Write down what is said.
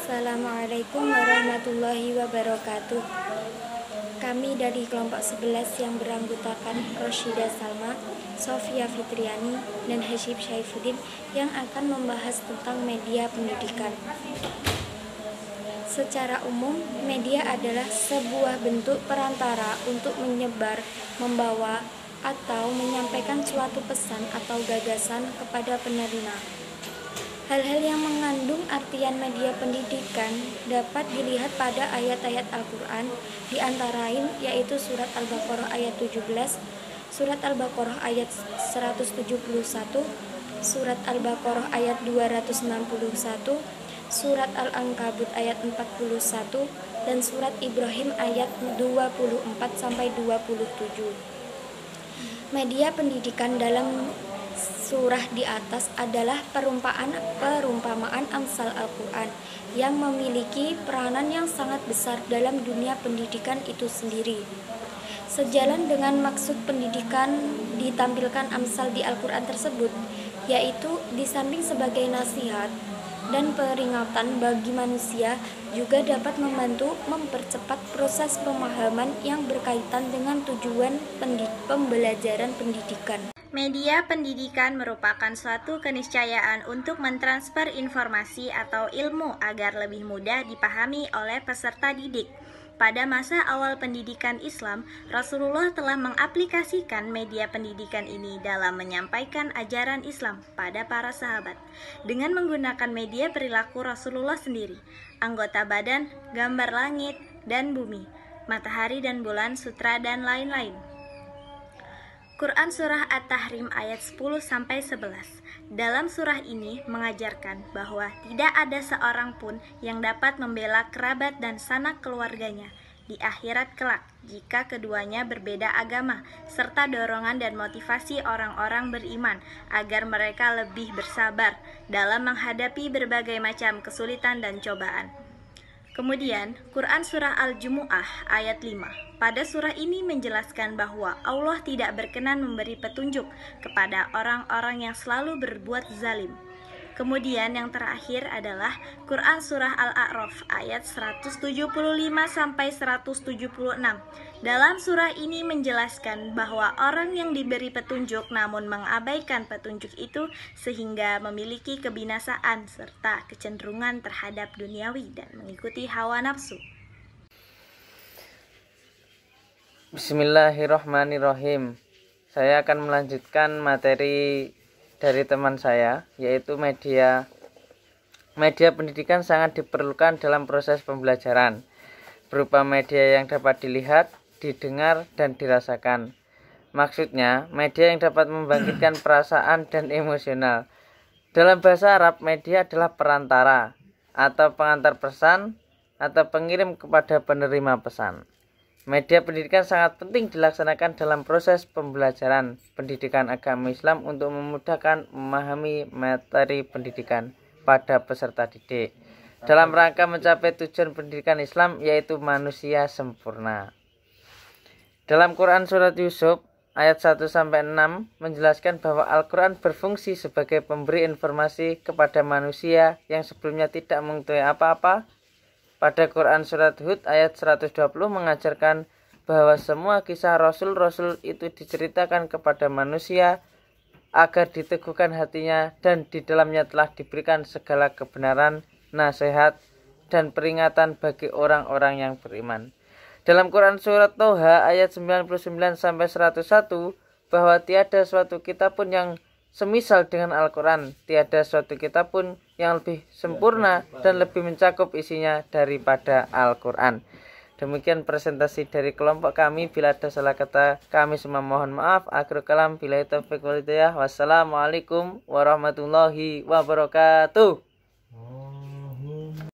Assalamualaikum warahmatullahi wabarakatuh. Kami dari kelompok 11 yang beranggotakan Roshida Salma, Sofia Fitriani, dan Hasyib Syaifuddin yang akan membahas tentang media pendidikan. Secara umum, media adalah sebuah bentuk perantara untuk menyebar, membawa, atau menyampaikan suatu pesan atau gagasan kepada penerima. Hal-hal yang mengandung artian media pendidikan dapat dilihat pada ayat-ayat Al-Quran, di antara lain yaitu surat Al-Baqarah ayat 17, surat Al-Baqarah ayat 171, surat Al-Baqarah ayat 261, surat Al-Ankabut ayat 41, dan surat Ibrahim ayat 24-27. Media pendidikan dalam surah di atas adalah perumpamaan amsal Al-Quran yang memiliki peranan yang sangat besar dalam dunia pendidikan itu sendiri. Sejalan dengan maksud pendidikan ditampilkan amsal di Al-Quran tersebut, yaitu di samping sebagai nasihat dan peringatan bagi manusia, juga dapat membantu mempercepat proses pemahaman yang berkaitan dengan tujuan pembelajaran pendidikan. Media pendidikan merupakan suatu keniscayaan untuk mentransfer informasi atau ilmu agar lebih mudah dipahami oleh peserta didik. Pada masa awal pendidikan Islam, Rasulullah telah mengaplikasikan media pendidikan ini dalam menyampaikan ajaran Islam pada para sahabat. Dengan menggunakan media perilaku Rasulullah sendiri, anggota badan, gambar langit dan bumi, matahari dan bulan, sutra, dan lain-lain. Quran Surah At-Tahrim ayat 10-11. Dalam surah ini mengajarkan bahwa tidak ada seorang pun yang dapat membela kerabat dan sanak keluarganya di akhirat kelak jika keduanya berbeda agama, serta dorongan dan motivasi orang-orang beriman agar mereka lebih bersabar dalam menghadapi berbagai macam kesulitan dan cobaan. Kemudian, Quran Surah Al-Jumu'ah ayat 5. Pada surah ini menjelaskan bahwa Allah tidak berkenan memberi petunjuk kepada orang-orang yang selalu berbuat zalim. Kemudian yang terakhir adalah Quran Surah Al-A'raf ayat 175-176. Dalam surah ini menjelaskan bahwa orang yang diberi petunjuk namun mengabaikan petunjuk itu sehingga memiliki kebinasaan serta kecenderungan terhadap duniawi dan mengikuti hawa nafsu. Bismillahirrahmanirrahim. Saya akan melanjutkan materi dari teman saya, yaitu media pendidikan sangat diperlukan dalam proses pembelajaran, berupa media yang dapat dilihat, didengar, dan dirasakan. Maksudnya, media yang dapat membangkitkan perasaan dan emosional. Dalam bahasa Arab, media adalah perantara atau pengantar pesan atau pengirim kepada penerima pesan. Media pendidikan sangat penting dilaksanakan dalam proses pembelajaran pendidikan agama Islam untuk memudahkan memahami materi pendidikan pada peserta didik dalam rangka mencapai tujuan pendidikan Islam, yaitu manusia sempurna. Dalam Quran Surat Yusuf ayat 1-6 menjelaskan bahwa Al-Quran berfungsi sebagai pemberi informasi kepada manusia yang sebelumnya tidak mengetahui apa-apa. Pada Quran Surat Hud ayat 120 mengajarkan bahwa semua kisah Rasul-Rasul itu diceritakan kepada manusia agar diteguhkan hatinya, dan di dalamnya telah diberikan segala kebenaran, nasihat, dan peringatan bagi orang-orang yang beriman. Dalam Quran Surat Toha ayat 99-101 bahwa tiada suatu kitab pun yang semisal dengan Al-Quran, tiada suatu kitab pun yang lebih sempurna dan lebih mencakup isinya daripada Al-Quran. Demikian presentasi dari kelompok kami. Bila ada salah kata, kami semua mohon maaf. Akhirul kalam, billahi taufiq wal hidayah. Wassalamualaikum warahmatullahi wabarakatuh.